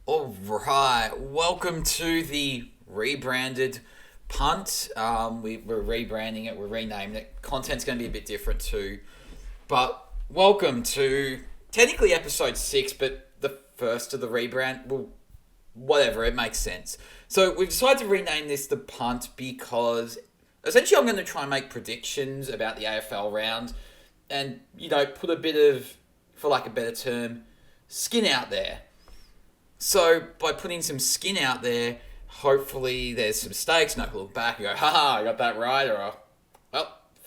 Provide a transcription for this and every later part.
All right, welcome to the rebranded Punt. We're rebranding it, we're renaming it. Content's going to be a bit different too. But welcome to technically episode 6, but the first of the rebrand. Well, whatever, it makes sense. So we've decided to rename this the Punt because essentially I'm going to try and make predictions about the AFL round and, put a bit of, for lack of a better term, skin out there. So by putting some skin out there, hopefully there's some stakes, and I can look back and go, haha, I got that right, or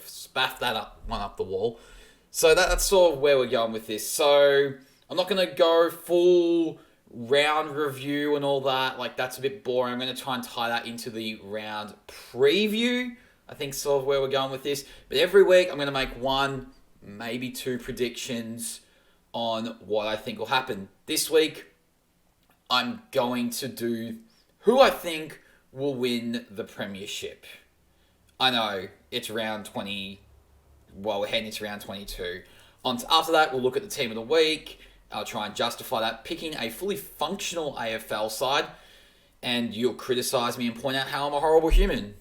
spaff that one up the wall. So that's sort of where we're going with this. So I'm not going to go full round review and all that. Like, that's a bit boring. I'm going to try and tie that into the round preview. I think sort of where we're going with this. But every week I'm going to make one, maybe two predictions on what I think will happen. This week, I'm going to do who I think will win the Premiership. I know, it's round 20. Well, we're heading into round 22. After that, we'll look at the team of the week. I'll try and justify that, picking a fully functional AFL side. And you'll criticise me and point out how I'm a horrible human.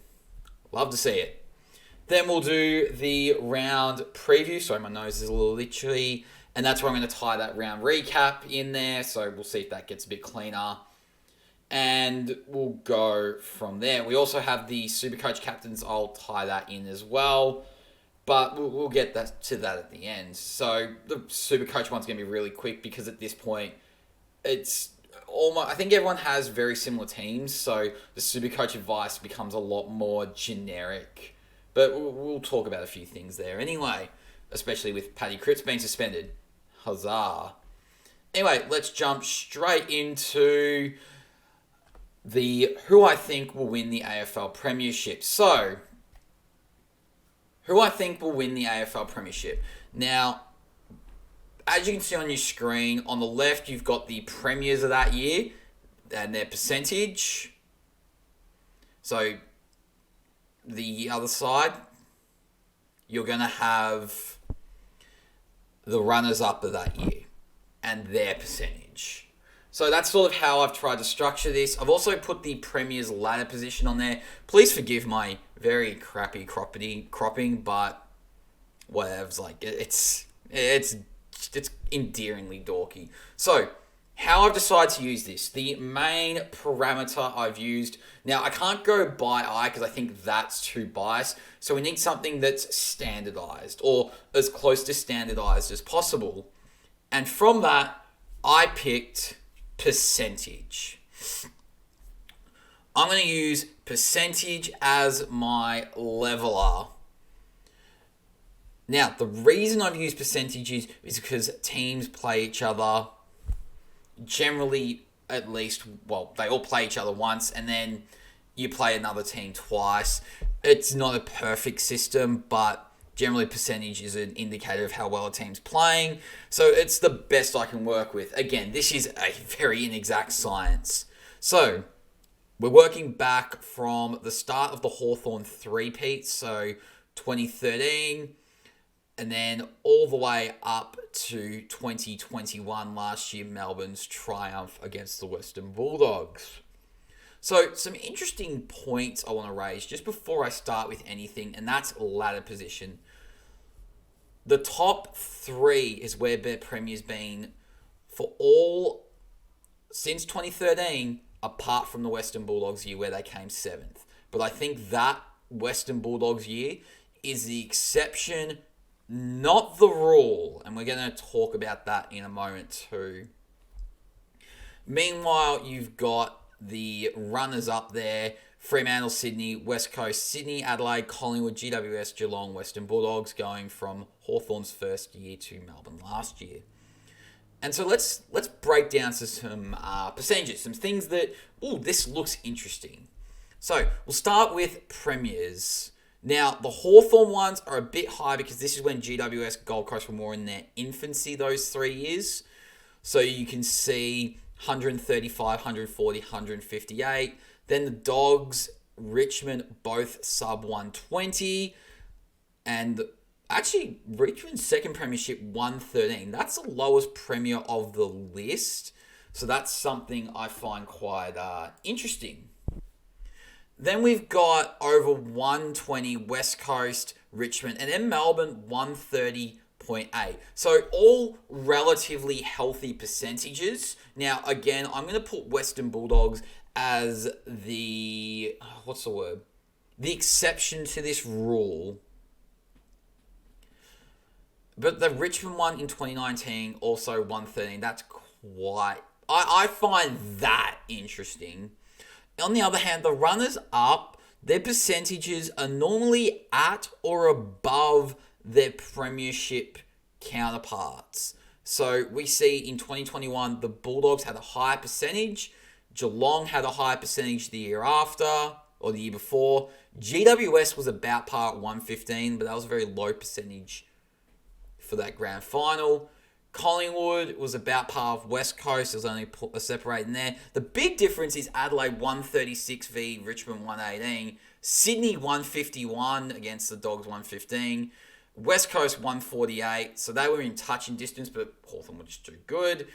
Love to see it. Then we'll do the round preview. Sorry, my nose is a little itchy. And that's where I'm going to tie that round recap in there. So we'll see if that gets a bit cleaner. And we'll go from there. We also have the Supercoach captains. I'll tie that in as well. But we'll get to that at the end. So the Supercoach one's going to be really quick because at this point, it's almost, I think everyone has very similar teams. So the Supercoach advice becomes a lot more generic. But we'll talk about a few things there anyway. Especially with Paddy Cripps being suspended. Huzzah. Anyway, let's jump straight into the who I think will win the AFL Premiership. So, who I think will win the AFL Premiership. Now, as you can see on your screen, on the left you've got the premiers of that year and their percentage. So, the other side, you're going to have the runners-up of that year and their percentage. So that's sort of how I've tried to structure this. I've also put the Premier's ladder position on there. Please forgive my very crappy cropping, but whatever's like it's endearingly dorky. So how I've decided to use this, the main parameter I've used. Now, I can't go by eye because I think that's too biased. So we need something that's standardized or as close to standardized as possible. And from that, I picked percentage. I'm going to use percentage as my leveler. Now, the reason I've used percentages is because teams play each other generally, at least, well, they all play each other once and then you play another team twice. It's not a perfect system, but generally percentage is an indicator of how well a team's playing. So it's the best I can work with. Again, this is a very inexact science. So we're working back from the start of the Hawthorn three-peat, so 2013, and then all the way up to 2021, last year, Melbourne's triumph against the Western Bulldogs. So some interesting points I want to raise just before I start with anything, and that's ladder position. The top three is where their Premier's been for all since 2013, apart from the Western Bulldogs year where they came 7th. But I think that Western Bulldogs year is the exception, not the rule, and we're going to talk about that in a moment too. Meanwhile, you've got the runners up there: Fremantle, Sydney, West Coast, Sydney, Adelaide, Collingwood, GWS, Geelong, Western Bulldogs, going from Hawthorn's first year to Melbourne last year. And so let's break down to some percentages, some things that, this looks interesting. So we'll start with premiers. Now, the Hawthorn ones are a bit high because this is when GWS, Gold Coast were more in their infancy those 3 years. So you can see 135, 140, 158. Then the Dogs, Richmond, both sub 120. And actually, Richmond's second premiership, 113. That's the lowest premier of the list. So that's something I find quite interesting. Then we've got over 120 West Coast, Richmond, and then Melbourne 130.8. So all relatively healthy percentages. Now, again, I'm going to put Western Bulldogs as the, what's the word? The exception to this rule. But the Richmond one in 2019, also 113, that's quite, I find that interesting. On the other hand, the runners up, their percentages are normally at or above their premiership counterparts. So we see in 2021, the Bulldogs had a higher percentage. Geelong had a higher percentage the year after or the year before. GWS was about par at 115, but that was a very low percentage for that grand final. Collingwood was about par of West Coast. There's only a separating there. The big difference is Adelaide 136 v Richmond 118. Sydney 151 against the Dogs 115. West Coast 148. So they were in touch and distance, but Hawthorn were just too good.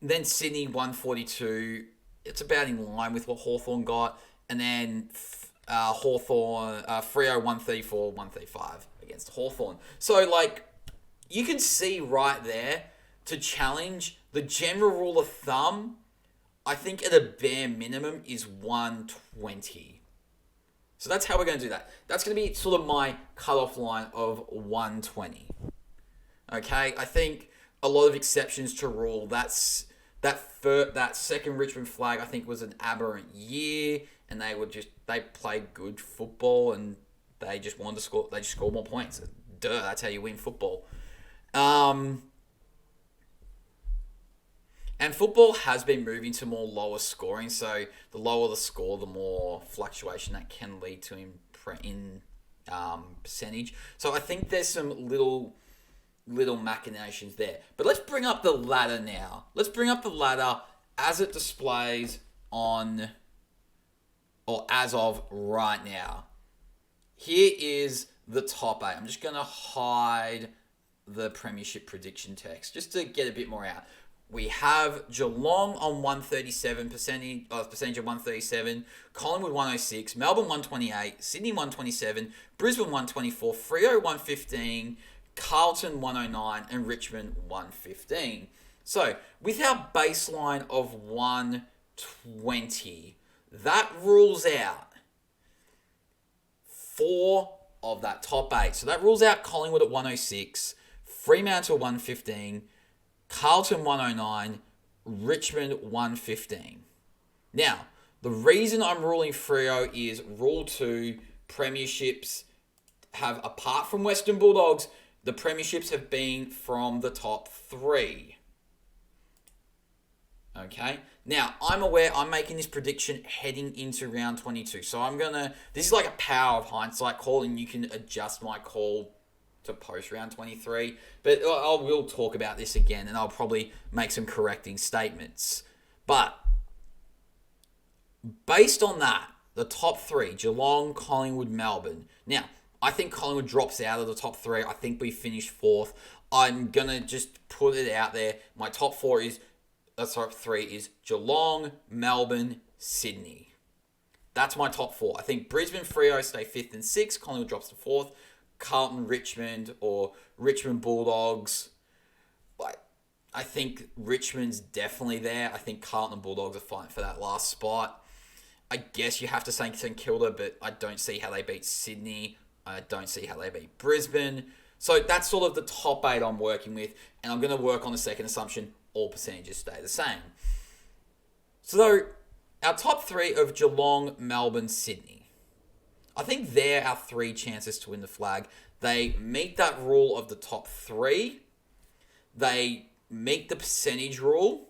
Then Sydney 142. It's about in line with what Hawthorn got. And then Hawthorn, Freo 134, 135 against Hawthorn. So like, you can see right there, to challenge, the general rule of thumb, I think at a bare minimum is 120. So that's how we're going to do that. That's going to be sort of my cutoff line of 120. Okay, I think a lot of exceptions to rule. That second Richmond flag, I think, was an aberrant year, and they played good football, and they just wanted to score. They just scored more points. Duh, that's how you win football. And football has been moving to more lower scoring, so the lower the score, the more fluctuation that can lead to in percentage. So I think there's some little machinations there. But let's bring up the ladder now. Let's bring up the ladder as it displays on, or as of right now. Here is the top 8. I'm just going to hide the premiership prediction text just to get a bit more out. We have Geelong on 137 percentage of 137, Collingwood 106, Melbourne 128, Sydney 127, Brisbane 124, Freo 115, Carlton 109, and Richmond 115. So with our baseline of 120, that rules out 4 of that top 8. So that rules out Collingwood at 106, Fremantle 115, Carlton 109, Richmond 115. Now, the reason I'm ruling Freo is Rule 2, premierships have, apart from Western Bulldogs, the premierships have been from the top 3. Okay? Now, I'm aware I'm making this prediction heading into round 22. So this is like a power of hindsight call, and you can adjust my call to post round 23, but I will talk about this again, and I'll probably make some correcting statements. But based on that, the top 3, Geelong, Collingwood, Melbourne. Now, I think Collingwood drops out of the top 3. I think we finish 4th. I'm going to just put it out there. My top 3 is Geelong, Melbourne, Sydney. That's my top 4. I think Brisbane, Freo stay 5th and 6th. Collingwood drops to 4th. Carlton, Richmond, or Richmond Bulldogs. I think Richmond's definitely there. I think Carlton and Bulldogs are fighting for that last spot. I guess you have to say St Kilda, but I don't see how they beat Sydney. I don't see how they beat Brisbane. So that's sort of the top 8 I'm working with, and I'm going to work on the second assumption, all percentages stay the same. So our top 3 of Geelong, Melbourne, Sydney. I think they're our 3 chances to win the flag. They meet that rule of the top 3. They meet the percentage rule.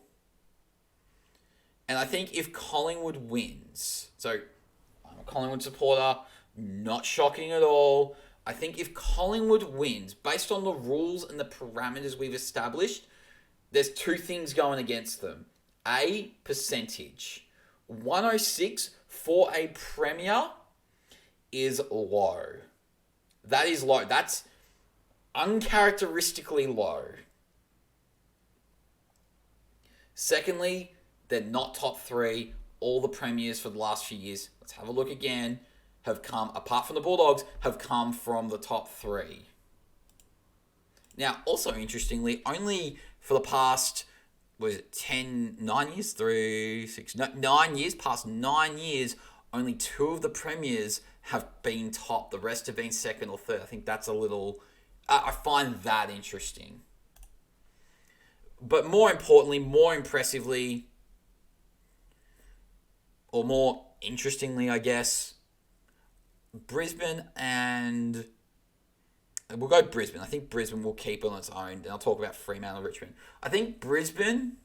And I think if Collingwood wins, so I'm a Collingwood supporter, not shocking at all. I think if Collingwood wins, based on the rules and the parameters we've established, there's 2 things going against them. A, percentage. 106 for a Premier is low. That is low. That's uncharacteristically low. Secondly, they're not top three. All the premiers for the last few years, let's have a look again, have come, apart from the Bulldogs, have come from the top three. Now, also interestingly, only for the past, was it 9 years? 9 years, past 9 years, only 2 of the premiers have been top. The rest have been second or third. I think that's a little, I find that interesting. But more importantly, more impressively, or more interestingly, I guess, Brisbane and... We'll go Brisbane. I think Brisbane will keep on its own. And I'll talk about Fremantle and Richmond. I think Brisbane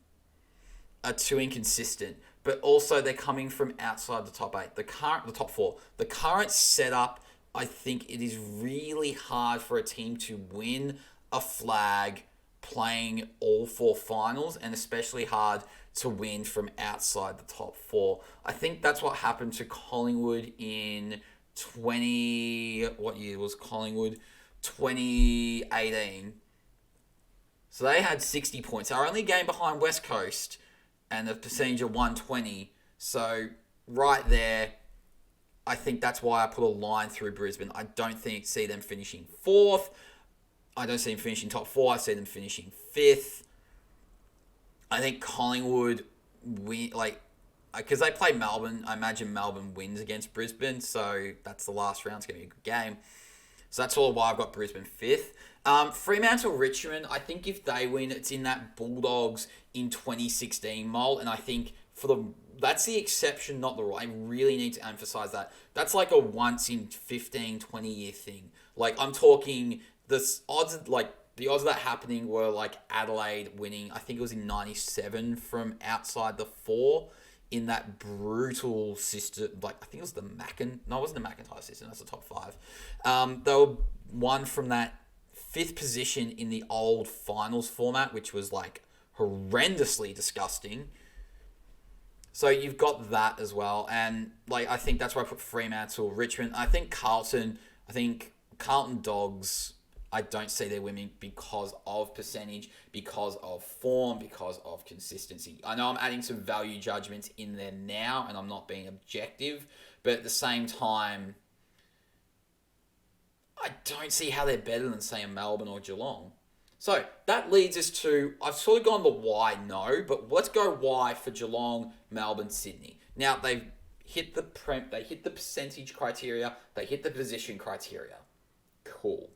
are too inconsistent, but also they're coming from outside the top 8. The top 4. The current setup, I think it is really hard for a team to win a flag playing all 4 finals, and especially hard to win from outside the top 4. I think that's what happened to Collingwood in what year was Collingwood? 2018. So they had 60 points. They were only a game behind West Coast and a percentage of 120. So right there, I think that's why I put a line through Brisbane. I don't see them finishing 4th. I don't see them finishing top 4. I see them finishing 5th. I think Collingwood win, because they play Melbourne. I imagine Melbourne wins against Brisbane. So that's the last round. It's going to be a good game. So that's all why I've got Brisbane 5th. Fremantle, Richmond, I think if they win, it's in that Bulldogs in 2016 mold. And I think that's the exception, not the rule. I really need to emphasize that. That's like a once in 15, 20 year thing. Like, I'm talking, the odds of that happening were like Adelaide winning, I think it was in 97 from outside the 4. In that brutal system, I think it was it wasn't the McIntyre system, that's the top 5. They were won from that 5th position in the old finals format, which was horrendously disgusting. So you've got that as well, and I think that's why I put Fremantle, Richmond. I think Carlton Dogs, I don't see their winning because of percentage, because of form, because of consistency. I know I'm adding some value judgments in there now, and I'm not being objective, but at the same time, I don't see how they're better than, say, a Melbourne or Geelong. So that leads us to, I've sort of gone the why no, but let's go why for Geelong, Melbourne, Sydney. Now, they hit the percentage criteria, they hit the position criteria. Cool.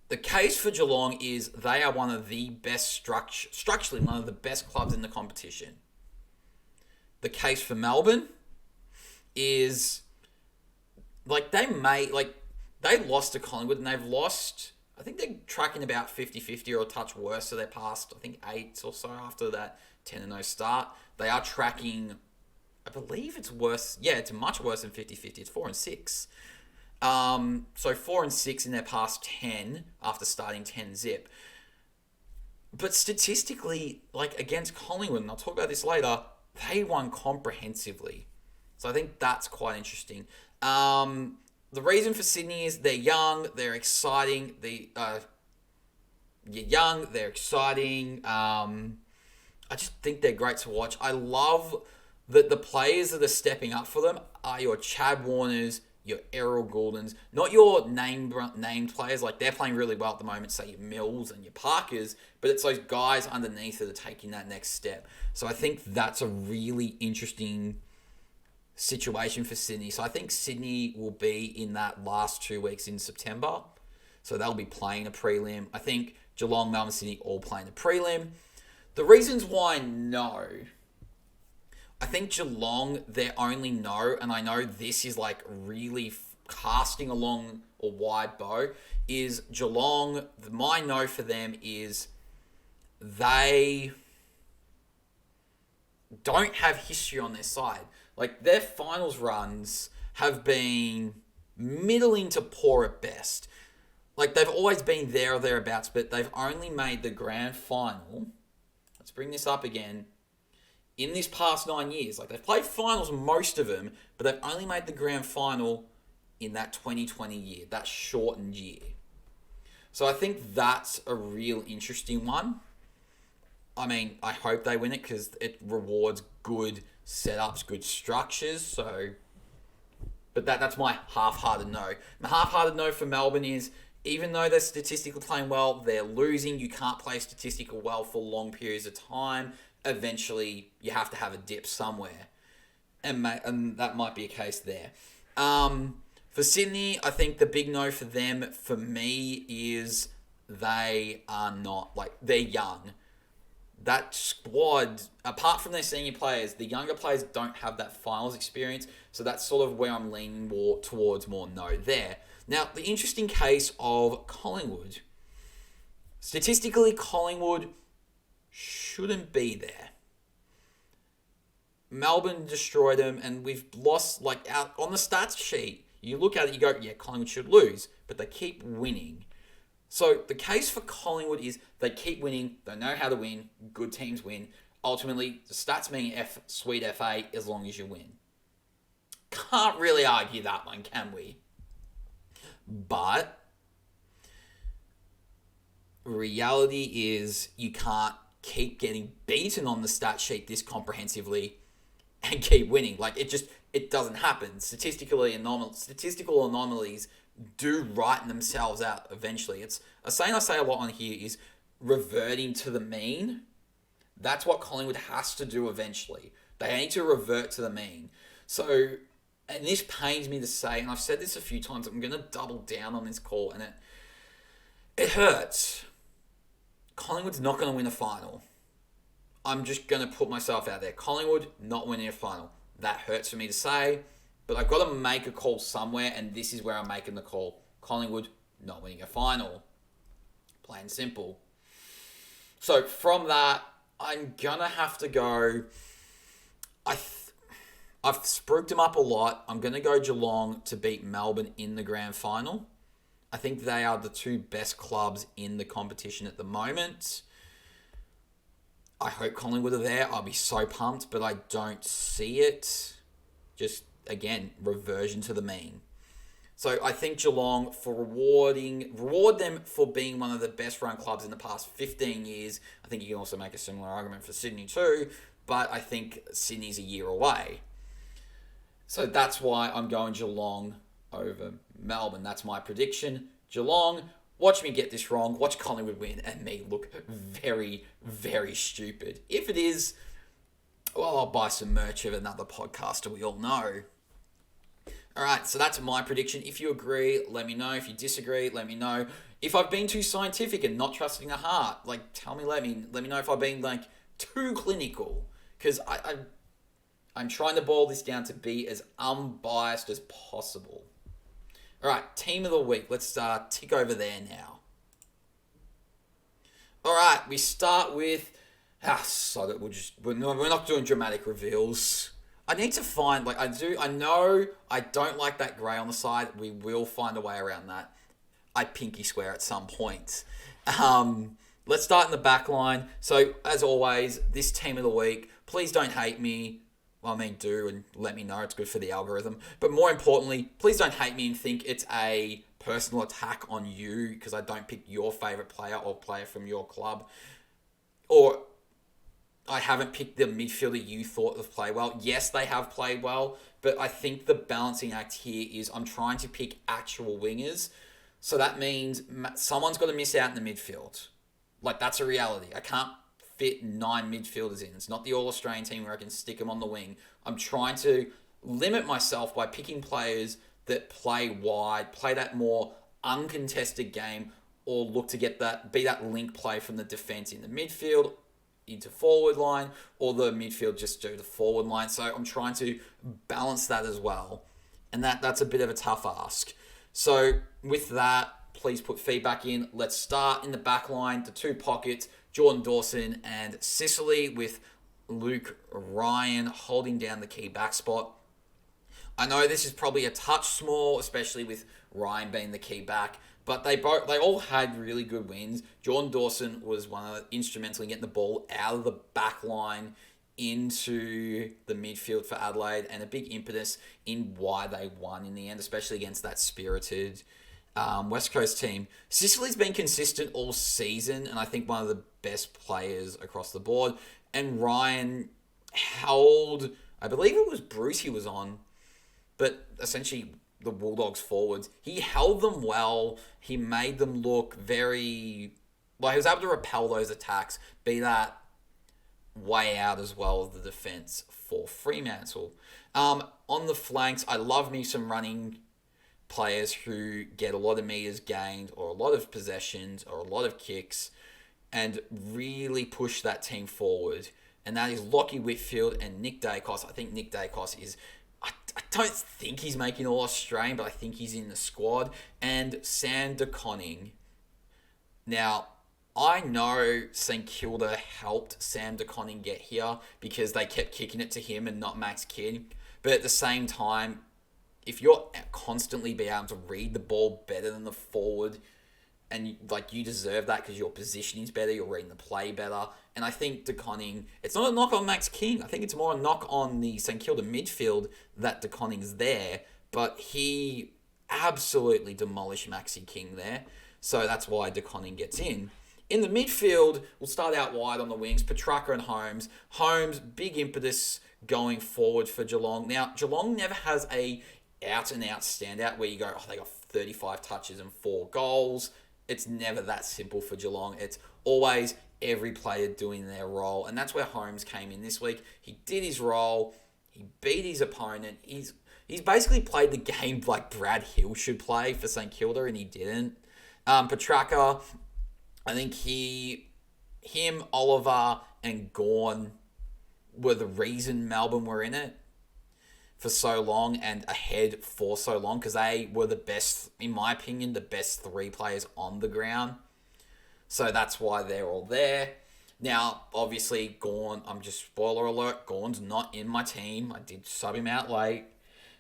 The case for Geelong is they are one of the best structurally one of the best clubs in the competition. The case for Melbourne is they lost to Collingwood, and they've lost, I think they're tracking about 50-50 or a touch worse, so they're past, I think, 8 or so after that 10-0 start. They are tracking, I believe it's worse, it's much worse than 50-50, it's 4-6. So 4-6 in their past 10 after starting 10-0. But statistically, against Collingwood, and I'll talk about this later, they won comprehensively. So I think that's quite interesting. The reason for Sydney is they're young, they're exciting. You're young, they're exciting. I just think they're great to watch. I love that the players that are stepping up for them are your Chad Warners, your Errol Gouldens, not your named players. They're playing really well at the moment, say your Mills and your Parkers, but it's those guys underneath that are taking that next step. So I think that's a really interesting situation for Sydney. So I think Sydney will be in that last 2 weeks in September. So they'll be playing a prelim. I think Geelong, Melbourne, Sydney all playing a prelim. The reasons why no... I think Geelong, their only no, and I know this is really casting along a wide bow, is Geelong, my no for them is they don't have history on their side. Their finals runs have been middling to poor at best. They've always been there or thereabouts, but they've only made the grand final. Let's bring this up again. In this past 9 years, they've played finals, most of them, but they've only made the grand final in that 2020 year, that shortened year. So I think that's a real interesting one. I mean, I hope they win it because it rewards good setups, good structures. So, but that's my half-hearted no. My half-hearted no for Melbourne is, even though they're statistically playing well, they're losing. You can't play statistical well for long periods of time. Eventually, you have to have a dip somewhere, and that might be a case there. For Sydney, I think the big no for them, for me, is they are not, like, they're young. That squad, apart from their senior players, the younger players don't have that finals experience. So that's sort of where I'm leaning towards more no there. Now, the interesting case of Collingwood. Statistically, Collingwood shouldn't be there. Melbourne destroyed them, and we've lost, like, out on the stats sheet. You look at it, you go, yeah, Collingwood should lose, but they keep winning. So the case for Collingwood is they keep winning, they know how to win, good teams win. Ultimately, the stats mean sweet FA as long as you win. Can't really argue that one, can we? But reality is you can't keep getting beaten on the stat sheet this comprehensively and keep winning. Like, it doesn't happen. Statistical anomalies do right themselves out eventually. It's a saying I say a lot on here is reverting to the mean. That's what Collingwood has to do eventually. They need to revert to the mean. So, and this pains me to say, and I've said this a few times, I'm going to double down on this call, and it hurts. Collingwood's not going to win a final. I'm just going to put myself out there. Collingwood not winning a final. That hurts for me to say, but I've got to make a call somewhere, and this is where I'm making the call. Collingwood not winning a final. Plain and simple. So from that, I'm going to have to go... I've spruiked them up a lot. I'm going to go Geelong to beat Melbourne in the grand final. I think they are the two best clubs in the competition at the moment. I hope Collingwood are there. I'll be so pumped, but I don't see it. Just, again, reversion to the mean. So I think Geelong, for reward them for being one of the best run clubs in the past 15 years. I think you can also make a similar argument for Sydney too, but I think Sydney's a year away. So that's why I'm going Geelong over Melbourne. That's my prediction. Geelong, watch me get this wrong. Watch Collingwood win and me look very, very stupid. If it is, well, I'll buy some merch of another podcaster we all know. All right, so that's my prediction. If you agree, let me know. If you disagree, let me know. If I've been too scientific and not trusting the heart, like, tell me, let me know if I've been, like, too clinical. Because I'm trying to boil this down to be as unbiased as possible. All right, team of the week. Let's tick over there now. All right, we start with... sod it. We're not doing dramatic reveals. I need to find, like, I know I don't like that grey on the side. We will find a way around that. I pinky swear at some point. Let's start in the back line. So, as always, this team of the week, please don't hate me. Well, I mean, do and let me know. It's good for the algorithm. But more importantly, please don't hate me and think it's a personal attack on you because I don't pick your favourite player or player from your club. Or I haven't picked the midfielder you thought have played well. Yes, they have played well, but I think the balancing act here is I'm trying to pick actual wingers. So that means someone's got to miss out in the midfield. Like, that's a reality. I can't fit 9 midfielders in. It's not the All-Australian team where I can stick them on the wing. I'm trying to limit myself by picking players that play wide, play that more uncontested game, or look to be that link play from the defence in the midfield into forward line, or the midfield just do the forward line. So I'm trying to balance that as well. And that's a bit of a tough ask. So with that, please put feedback in. Let's start in the back line, the 2 pockets, Jordan Dawson and Sicily, with Luke Ryan holding down the key back spot. I know this is probably a touch small, especially with Ryan being the key back, but they all had really good wins. Jordan Dawson was instrumental in getting the ball out of the back line into the midfield for Adelaide, and a big impetus in why they won in the end, especially against that spirited West Coast team. Sicily's been consistent all season, and I think one of the best players across the board. And Ryan held, I believe it was Bruce he was on, but essentially the Bulldogs forwards. He held them well. He made them look very, he was able to repel those attacks, be that way out as well as the defense for Fremantle. On the flanks, I love me some running players who get a lot of meters gained or a lot of possessions or a lot of kicks and really push that team forward. And that is Lockie Whitfield and Nick Dacos. I think Nick Dacos is... I don't think he's making All Australian, but I think he's in the squad. And Sam de Koning. Now, I know St Kilda helped Sam de Koning get here because they kept kicking it to him and not Max Kidd. But at the same time, if you're constantly being able to read the ball better than the forward, and you deserve that because your positioning is better, you're reading the play better. And I think De Koning, it's not a knock on Max King. I think it's more a knock on the St Kilda midfield that De Koning's there. But he absolutely demolished Maxi King there. So that's why De Koning gets in. In the midfield, we'll start out wide on the wings. Petrarca and Holmes. Holmes, big impetus going forward for Geelong. Now, Geelong never has a out-and-out standout where you go, they got 35 touches and 4 goals. It's never that simple for Geelong. It's always every player doing their role. And that's where Holmes came in this week. He did his role. He beat his opponent. He's basically played the game like Brad Hill should play for St Kilda, and he didn't. Petrarca, I think him, Oliver, and Gawn were the reason Melbourne were in it for so long and ahead for so long, because they were the best, in my opinion, the best 3 players on the ground. So that's why they're all there. Now, obviously, Gawn, I'm just spoiler alert, Gawn's not in my team. I did sub him out late.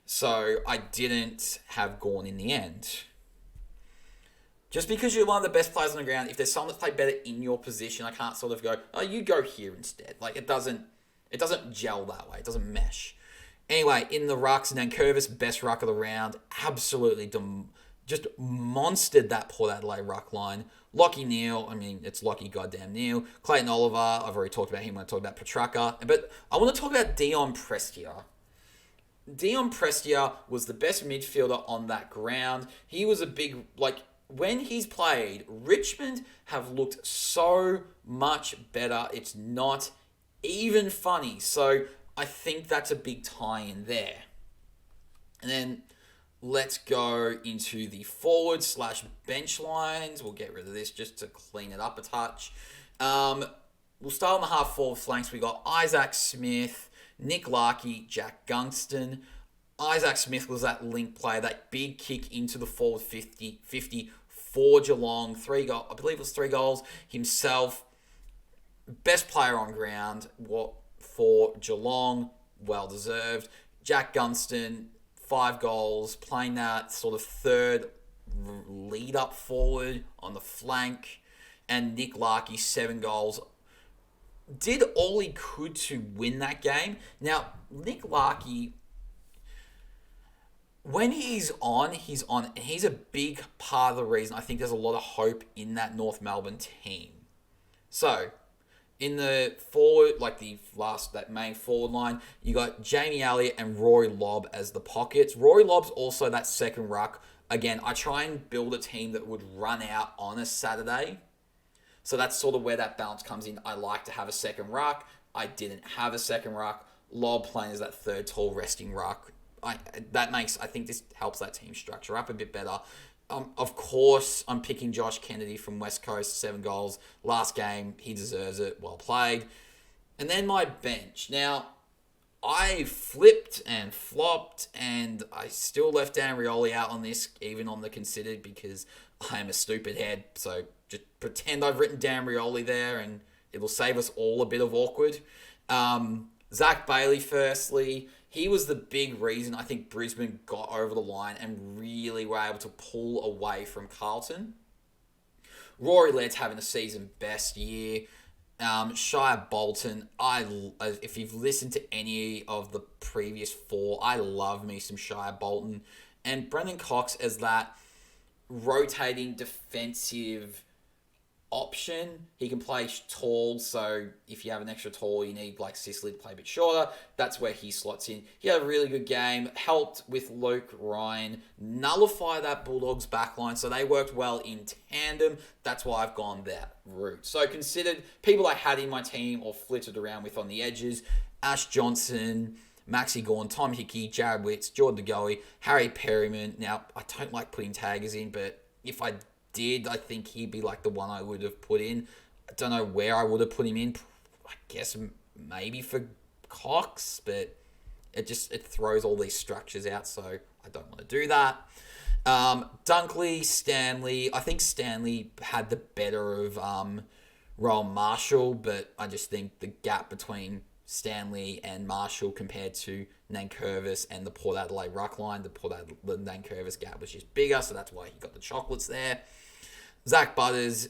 So I didn't have Gawn in the end. Just because you're one of the best players on the ground, if there's someone that's played better in your position, I can't sort of go, oh, you go here instead. It doesn't gel that way. It doesn't mesh. Anyway, in the rucks, Nankervis, best ruck of the round, absolutely just monstered that Port Adelaide ruck line. Lockie Neal, it's Lockie goddamn Neal. Clayton Oliver, I've already talked about him when I talked about Petrarca. But I want to talk about Dion Prestia. Dion Prestia was the best midfielder on that ground. He was a big, when he's played, Richmond have looked so much better. It's not even funny. So I think that's a big tie-in there. And then let's go into the forward/bench lines. We'll get rid of this just to clean it up a touch. We'll start on the half-forward flanks. We got Isaac Smith, Nick Larkey, Jack Gunston. Isaac Smith was that link player, that big kick into the forward 50 for Geelong. 3 goals, I believe it was 3 goals himself. Best player on ground for Geelong, well deserved. Jack Gunston, 5 goals, playing that sort of third lead up forward on the flank. And Nick Larkey, 7 goals. Did all he could to win that game. Now, Nick Larkey, when he's on. And he's a big part of the reason I think there's a lot of hope in that North Melbourne team. So, in the forward, that main forward line, you got Jamie Elliott and Rory Lobb as the pockets. Rory Lobb's also that second ruck. Again, I try and build a team that would run out on a Saturday. So that's sort of where that balance comes in. I like to have a second ruck. I didn't have a second ruck. Lobb playing as that third tall resting ruck. I think this helps that team structure up a bit better. Of course, I'm picking Josh Kennedy from West Coast, 7 goals. Last game, he deserves it. Well played. And then my bench. Now, I flipped and flopped, and I still left Dan Rioli out on this, even on the considered, because I am a stupid head. So just pretend I've written Dan Rioli there, and it will save us all a bit of awkward. Zach Bailey, firstly. He was the big reason I think Brisbane got over the line and really were able to pull away from Carlton. Rory Laird's having a season best year. Shia Bolton, if you've listened to any of the previous 4, I love me some Shia Bolton. And Brendan Cox as that rotating defensive option. He can play tall, so if you have an extra tall, you need like Sicily to play a bit shorter. That's where he slots in. He had a really good game, helped with Luke Ryan nullify that Bulldogs backline, so they worked well in tandem. That's why I've gone that route. So considered people I had in my team or flitted around with on the edges: Ash Johnson, Maxi Gawn, Tom Hickey, Jared Witts, Jordan DeGoey, Harry Perryman. Now, I don't like putting taggers in, but if I did, I think he'd be like the one I would have put in. I don't know where I would have put him in. I guess maybe for Cox, but it throws all these structures out, so I don't want to do that. Dunkley, Stanley. I think Stanley had the better of Rowan Marshall, but I just think the gap between Stanley and Marshall compared to Nankervis and the Port Adelaide ruck line, the Nankervis gap was just bigger, so that's why he got the chocolates there. Zach Butters,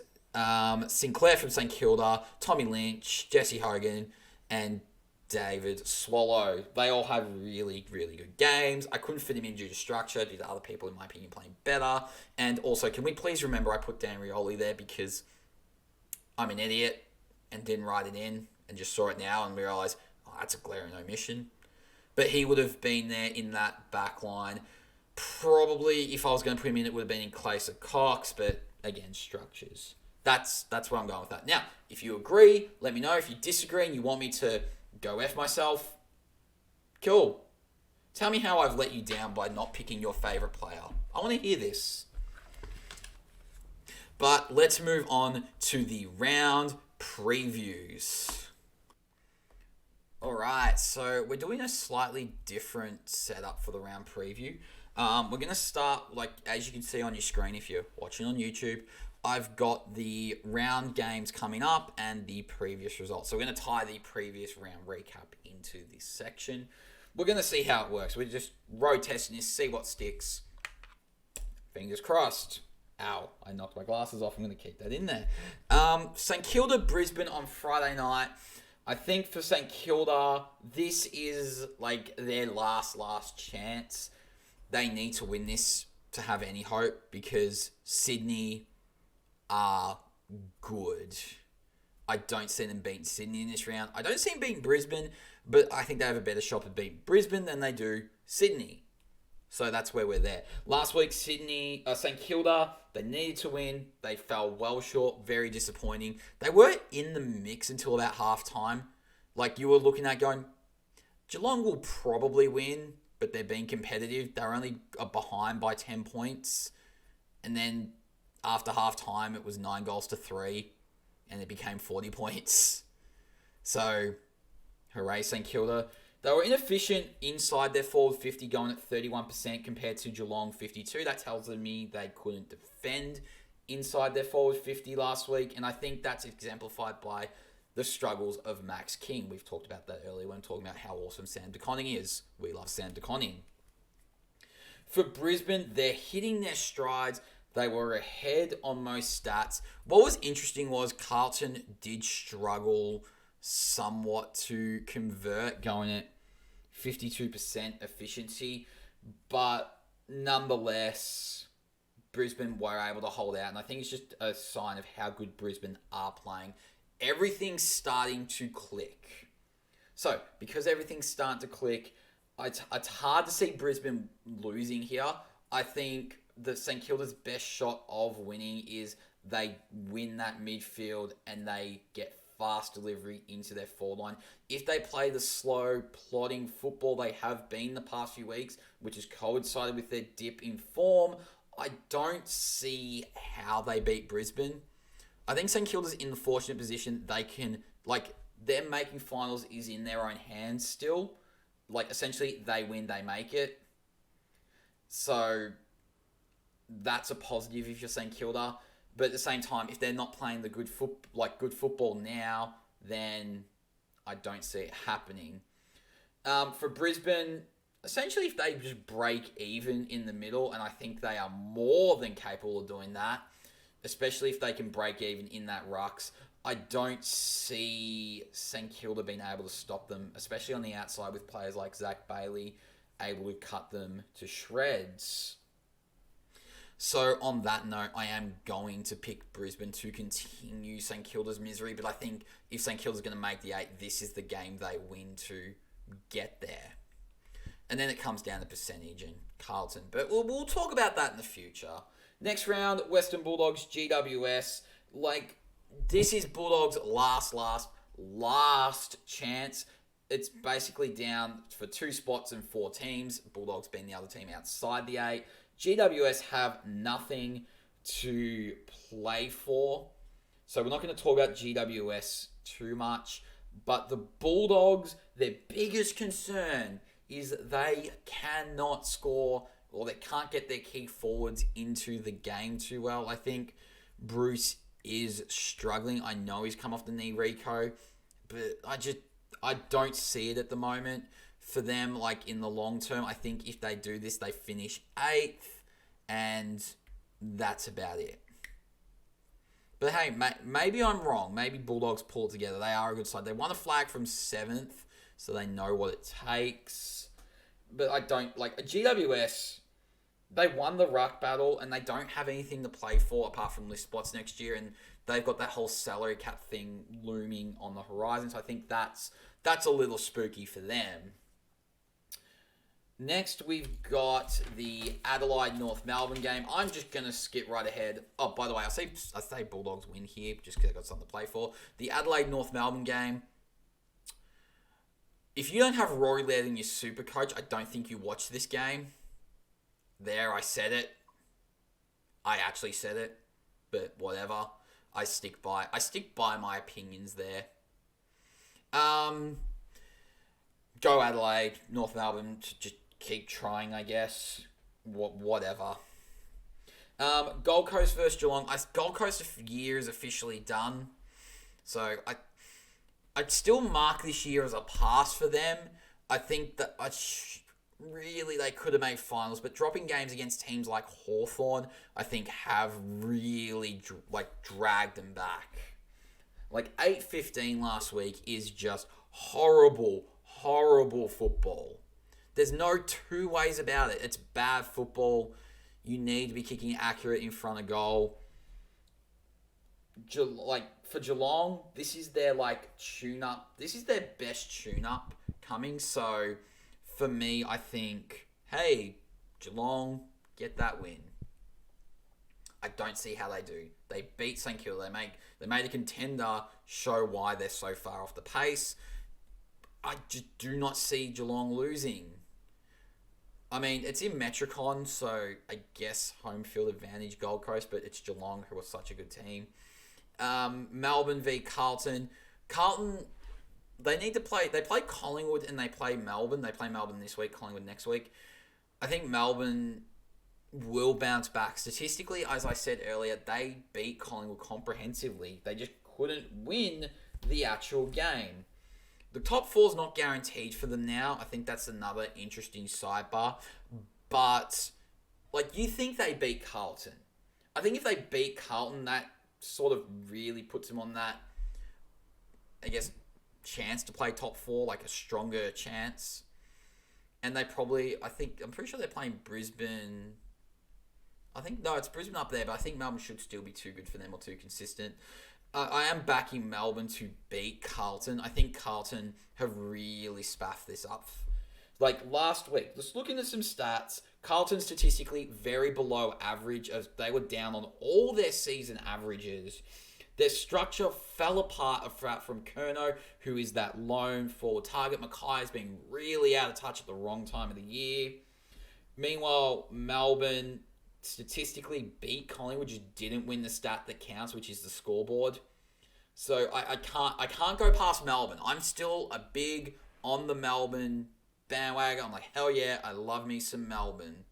Sinclair from St Kilda, Tommy Lynch, Jesse Hogan, and David Swallow. They all have really, really good games. I couldn't fit him in due to structure, due to other people, in my opinion, playing better. And also, can we please remember I put Dan Rioli there because I'm an idiot and didn't write it in and just saw it now and realised, oh, that's a glaring omission. But he would have been there in that back line. Probably, if I was going to put him in, it would have been in place of Cox, but again, structures. That's where I'm going with that. Now, if you agree, let me know. If you disagree and you want me to go F myself, cool. Tell me how I've let you down by not picking your favourite player. I want to hear this. But let's move on to the round previews. Alright, so we're doing a slightly different setup for the round preview. We're going to start, like, as you can see on your screen if you're watching on YouTube, I've got the round games coming up and the previous results. So we're going to tie the previous round recap into this section. We're going to see how it works. We're just road testing this, see what sticks. Fingers crossed. Ow, I knocked my glasses off. I'm going to keep that in there. St Kilda, Brisbane on Friday night. I think for St Kilda, this is like their last chance. They need to win this to have any hope because Sydney are good. I don't see them beating Sydney in this round. I don't see them beating Brisbane, but I think they have a better shot at beating Brisbane than they do Sydney. So that's where we're there. Last week, St Kilda, they needed to win. They fell well short. Very disappointing. They were in the mix until about half-time. Like, you were looking at going, Geelong will probably win, but they're being competitive. They're only behind by 10 points. And then after half-time, it was 9-3, and it became 40 points. So, hooray, St Kilda. They were inefficient inside their forward 50, going at 31% compared to Geelong 52. That tells me they couldn't defend inside their forward 50 last week, and I think that's exemplified by the struggles of Max King. We've talked about that earlier when talking about how awesome Sam De Koning is. We love Sam De Koning. For Brisbane, they're hitting their strides. They were ahead on most stats. What was interesting was Carlton did struggle somewhat to convert, going at 52% efficiency, but nonetheless, Brisbane were able to hold out, and I think it's just a sign of how good Brisbane are playing. Everything's starting to click. So, because everything's starting to click, it's hard to see Brisbane losing here. I think the St Kilda's best shot of winning is they win that midfield and they get fast delivery into their forward line. If they play the slow, plodding football they have been the past few weeks, which has coincided with their dip in form, I don't see how they beat Brisbane. I think St Kilda's in the fortunate position they can, like, them making finals is in their own hands still. Like, essentially, they win, they make it. So, that's a positive if you're St Kilda. But at the same time, if they're not playing the good football now, then I don't see it happening. For Brisbane, essentially, if they just break even in the middle, and I think they are more than capable of doing that, especially if they can break even in that rucks, I don't see St Kilda being able to stop them, especially on the outside with players like Zach Bailey able to cut them to shreds. So on that note, I am going to pick Brisbane to continue St Kilda's misery, but I think if St Kilda's going to make the 8, this is the game they win to get there. And then it comes down to percentage and Carlton. But we'll talk about that in the future. Next round, Western Bulldogs, GWS. This is Bulldogs' last chance. It's basically down for 2 spots and 4 teams. Bulldogs being the other team outside the 8. GWS have nothing to play for. So we're not going to talk about GWS too much. But the Bulldogs, their biggest concern is they cannot score, or they can't get their key forwards into the game too well. I think Bruce is struggling. I know he's come off the knee reco, but I don't see it at the moment for them. In the long term, I think if they do this, they finish 8th, and that's about it. But hey, maybe I'm wrong. Maybe Bulldogs pull it together. They are a good side. They won a flag from 7th, so they know what it takes. But I don't... GWS, they won the ruck battle, and they don't have anything to play for apart from list spots next year, and they've got that whole salary cap thing looming on the horizon, so I think that's a little spooky for them. Next, we've got the Adelaide North Melbourne game. I'm just going to skip right ahead. Oh, by the way, I say Bulldogs win here just because I've got something to play for. The Adelaide North Melbourne game. If you don't have Rory Laird in your super coach, I don't think you watch this game. There, I said it. I actually said it. But whatever. I stick by my opinions there. Go Adelaide, North Melbourne, just keep trying, I guess. Whatever. Gold Coast versus Geelong. Gold Coast year is officially done. So I'd still mark this year as a pass for them. I think that really they could have made finals, but dropping games against teams like Hawthorn, I think have really dragged them back. 8-15 last week is just horrible football. There's no two ways about it. It's bad football. You need to be kicking accurate in front of goal. For Geelong, this is their tune-up. This is their best tune-up coming. So for me, I think, hey, Geelong, get that win. I don't see how they do. They beat St Kilda. They made a contender show why they're so far off the pace. I just do not see Geelong losing. I mean, it's in Metricon, so I guess home field advantage Gold Coast, but it's Geelong who are such a good team. Melbourne v Carlton. Carlton, they need to play. They play Collingwood and they play Melbourne. They play Melbourne this week, Collingwood next week. I think Melbourne will bounce back. Statistically, as I said earlier, they beat Collingwood comprehensively. They just couldn't win the actual game. The top 4 is not guaranteed for them now. I think that's another interesting sidebar. But, you think they beat Carlton. I think if they beat Carlton, that sort of really puts them on that, I guess, chance to play top 4, a stronger chance. And they probably, I'm pretty sure they're playing Brisbane. It's Brisbane up there, but I think Melbourne should still be too good for them or too consistent. I am backing Melbourne to beat Carlton. I think Carlton have really spaffed this up. Last week, just looking at some stats, Carlton statistically very below average as they were down on all their season averages. Their structure fell apart from Curnow, who is that lone forward target. Mackay's been really out of touch at the wrong time of the year. Meanwhile, Melbourne statistically beat Collingwood, just didn't win the stat that counts, which is the scoreboard. So I can't go past Melbourne. I'm still a big on the Melbourne bandwagon. I'm hell yeah, I love me some Melbourne.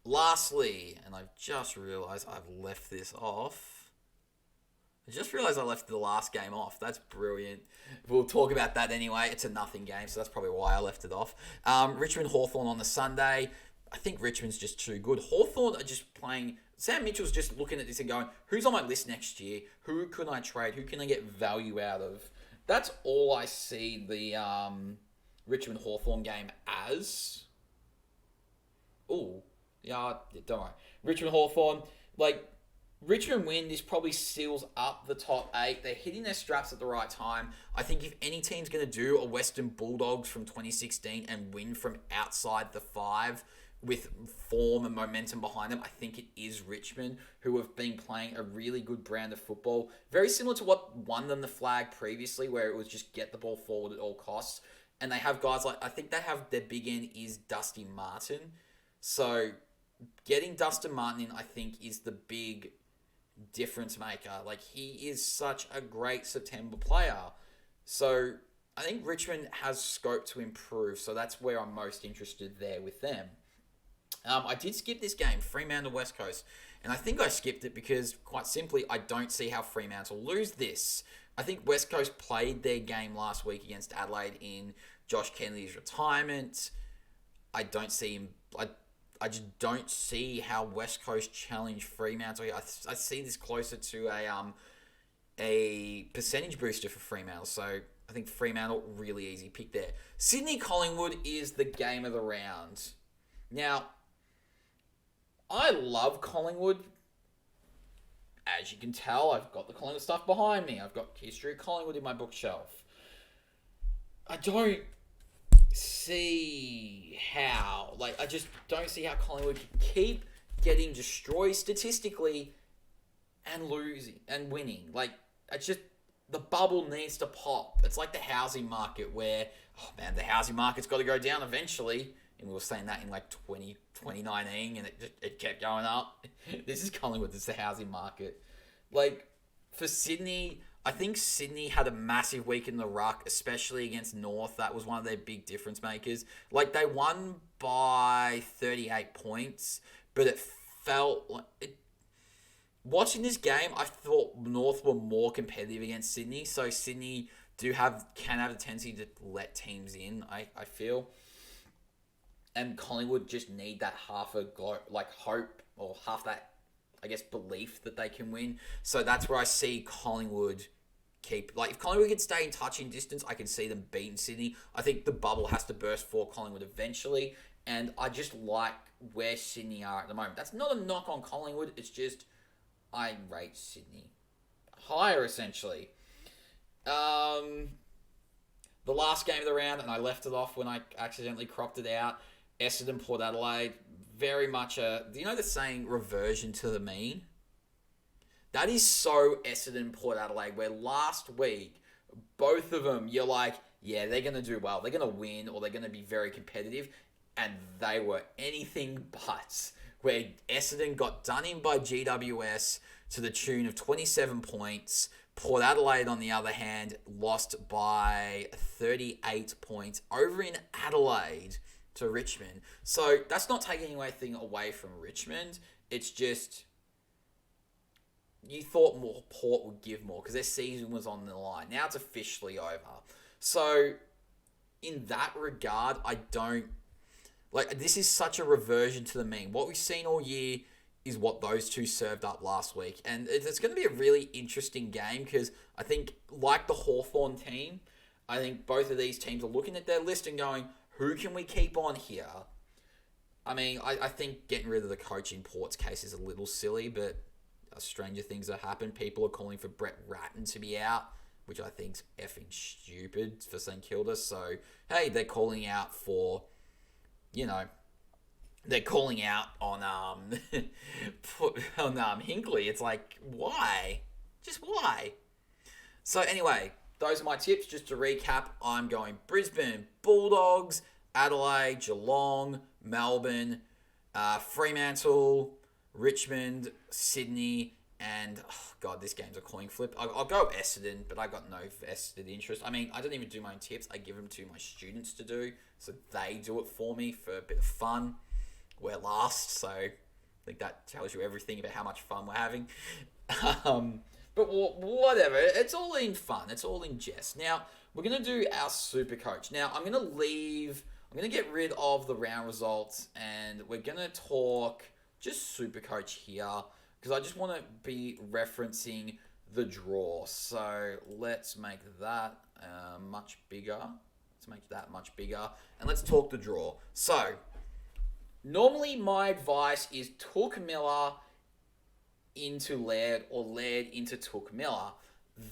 Lastly, and I've just realised I've left this off. I just realised I left the last game off. That's brilliant. We'll talk about that anyway. It's a nothing game, so that's probably why I left it off. Richmond Hawthorn on the Sunday. I think Richmond's just too good. Hawthorn are just playing... Sam Mitchell's just looking at this and going, who's on my list next year? Who can I trade? Who can I get value out of? That's all I see the Richmond Hawthorn game as. Ooh. Yeah, don't worry. Richmond Hawthorn, like Richmond win, this probably seals up the top 8. They're hitting their straps at the right time. I think if any team's going to do a Western Bulldogs from 2016 and win from outside the 5 with form and momentum behind them, I think it is Richmond, who have been playing a really good brand of football. Very similar to what won them the flag previously, where it was just get the ball forward at all costs. And they have guys like, I think they have their big end is Dusty Martin. So getting Dustin Martin in, I think, is the big difference maker. Like, he is such a great September player. So I think Richmond has scope to improve. So that's where I'm most interested there with them. I did skip this game, Fremantle West Coast. And I think I skipped it because, quite simply, I don't see how Fremantle lose this. I think West Coast played their game last week against Adelaide in Josh Kennedy's retirement. I don't see him... I just don't see how West Coast challenge Fremantle. I see this closer to a percentage booster for Fremantle. So I think Fremantle, really easy pick there. Sydney Collingwood is the game of the round. Now, I love Collingwood. As you can tell, I've got the Collingwood stuff behind me. I've got history of Collingwood in my bookshelf. I don't see how. I just don't see how Collingwood can keep getting destroyed statistically and losing and winning. It's just, the bubble needs to pop. It's like the housing market where, the housing market's got to go down eventually. And we were saying that in 2019 and it kept going up. This is Collingwood, this is the housing market. For Sydney, I think Sydney had a massive week in the ruck, especially against North. That was one of their big difference makers. They won by 38 points, but it felt like... Watching this game, I thought North were more competitive against Sydney, so Sydney can have a tendency to let teams in, I feel. And Collingwood just need that half a hope, or half that, I guess, belief that they can win. So that's where I see Collingwood keep... if Collingwood can stay in touching distance, I can see them beating Sydney. I think the bubble has to burst for Collingwood eventually. And I just like where Sydney are at the moment. That's not a knock on Collingwood. It's just, I rate Sydney higher, essentially. The last game of the round, and I left it off when I accidentally cropped it out, Essendon Port Adelaide, very much do you know the saying, reversion to the mean? That is so Essendon Port Adelaide, where last week, both of them, you're like, yeah, they're going to do well. They're going to win, or they're going to be very competitive. And they were anything but. Where Essendon got done in by GWS to the tune of 27 points. Port Adelaide, on the other hand, lost by 38 points over in Adelaide to Richmond. So that's not taking anything away from Richmond. It's just, you thought more Port would give more because their season was on the line. Now it's officially over. So in that regard, I don't... this is such a reversion to the mean. What we've seen all year is what those two served up last week. And it's going to be a really interesting game because I think, like the Hawthorn team, I think both of these teams are looking at their list and going, who can we keep on here? I mean, I think getting rid of the coach in Port's case is a little silly, but stranger things have happened. People are calling for Brett Ratton to be out, which I think's effing stupid for St Kilda. So, hey, they're calling out for... they're calling out on Hinkley. It's like, why? Just why? So anyway, those are my tips. Just to recap, I'm going Brisbane Bulldogs, Adelaide, Geelong, Melbourne, Fremantle, Richmond, Sydney, and, this game's a coin flip. I'll go Essendon, but I got no vested interest. I mean, I don't even do my own tips. I give them to my students to do, so they do it for me for a bit of fun. We're last, so I think that tells you everything about how much fun we're having. But whatever, it's all in fun. It's all in jest. Now, we're going to do our super coach. Now, I'm going to get rid of the round results, and we're going to talk just super coach here, because I just want to be referencing the draw. So let's make that much bigger. And let's talk the draw. So Normally, my advice is Took Miller into Laird or Laird into Took Miller.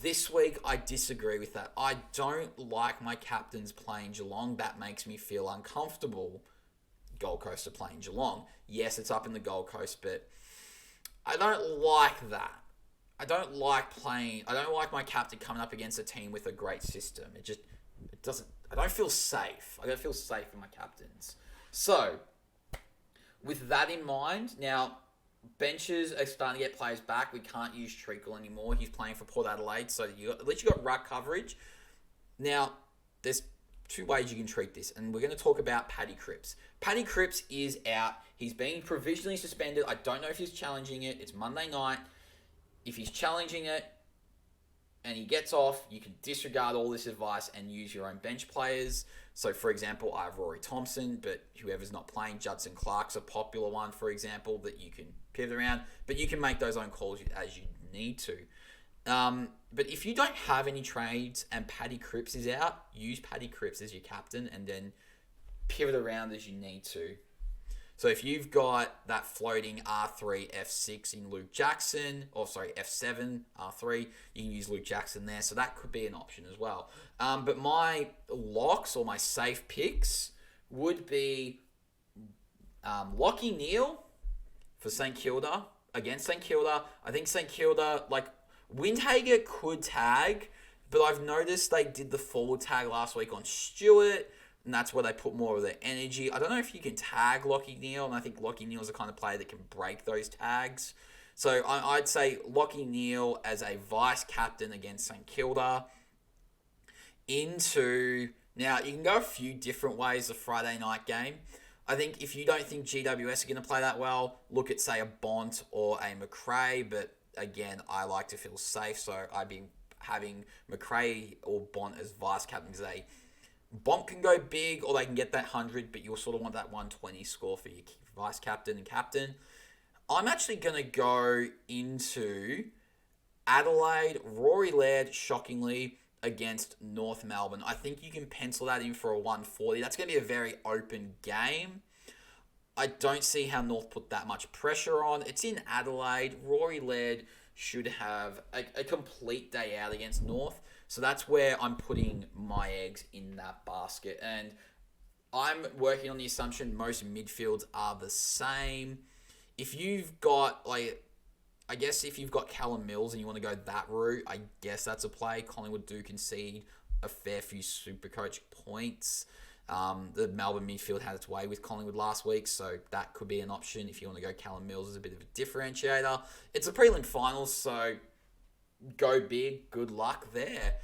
This week, I disagree with that. I don't like my captains playing Geelong. That makes me feel uncomfortable. Gold Coast are playing Geelong. Yes, it's up in the Gold Coast, but I don't like that. I don't like my captain coming up against a team with a great system. It doesn't. I don't feel safe. I don't feel safe in my captains. So, with that in mind, now benches are starting to get players back. We can't use Treacle anymore. He's playing for Port Adelaide, so at least you got ruck coverage. Now, there's two ways you can treat this, and we're going to talk about Paddy Cripps. Paddy Cripps is out. He's being provisionally suspended. I don't know if he's challenging it. It's Monday night. If he's challenging it and he gets off, you can disregard all this advice and use your own bench players. So, for example, I have Rory Thompson, but whoever's not playing, Judson Clark's a popular one, for example, that you can pivot around. But you can make those own calls as you need to. But if you don't have any trades and Paddy Cripps is out, use Paddy Cripps as your captain and then pivot around as you need to. So if you've got that floating R3, F6 in Luke Jackson, F7, R3, you can use Luke Jackson there. So that could be an option as well. But my locks or my safe picks would be Lachie Neale for St Kilda, against St Kilda. I think St Kilda, Windhager could tag, but I've noticed they did the forward tag last week on Stewart, and that's where they put more of their energy. I don't know if you can tag Lachie Neale, and I think Lachie Neale's the kind of player that can break those tags. So I'd say Lachie Neale as a vice captain against St Kilda. Now, you can go a few different ways the Friday night game. I think if you don't think GWS are going to play that well, look at, say, a Bont or a McRae, but again, I like to feel safe, so I'd be having McRae or Bont as vice captain because Bont can go big or they can get that 100, but you'll sort of want that 120 score for your vice captain and captain. I'm actually going to go into Adelaide, Rory Laird, shockingly, against North Melbourne. I think you can pencil that in for a 140. That's going to be a very open game. I don't see how North put that much pressure on. It's in Adelaide. Rory Laird should have a complete day out against North. So that's where I'm putting my eggs in that basket. And I'm working on the assumption most midfields are the same. If you've got, if you've got Callum Mills and you want to go that route, I guess that's a play. Collingwood do concede a fair few Supercoach points. The Melbourne midfield had its way with Collingwood last week, so that could be an option if you want to go Callum Mills as a bit of a differentiator. It's a prelim finals, so go big. Good luck there.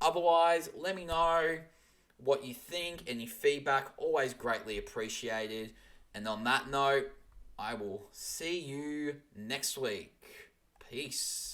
Otherwise, let me know what you think. Any feedback, always greatly appreciated. And on that note, I will see you next week. Peace.